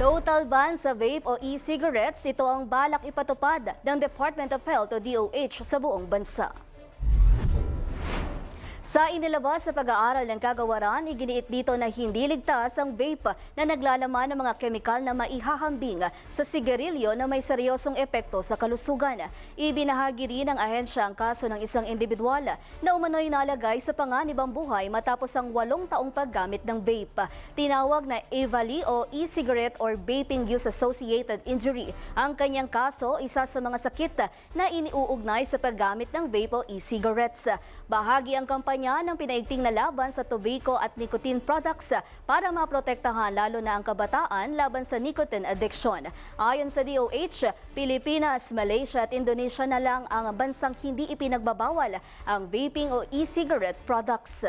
Total ban sa vape o e-cigarettes, ito ang balak ipatupad ng Department of Health o DOH sa buong bansa. Sa inilabas na pag-aaral ng kagawaran, iginiit dito na hindi ligtas ang vape na naglalaman ng mga kemikal na maihahambing sa sigarilyo na may seryosong epekto sa kalusugan. Ibinahagi rin ng ahensya ang kaso ng isang individual na umano'y nalagay sa panganibang buhay matapos ang 8 taong paggamit ng vape. Tinawag na EVALI o e-cigarette or vaping use associated injury. Ang kanyang kaso, isa sa mga sakit na iniuugnay sa paggamit ng vape o e-cigarettes. Bahagi ang kampanya ng pinaigting na laban sa tobacco at nicotine products para maprotektahan lalo na ang kabataan laban sa nicotine addiction. Ayon sa DOH, Pilipinas, Malaysia at Indonesia na lang ang bansang hindi ipinagbabawal ang vaping o e-cigarette products.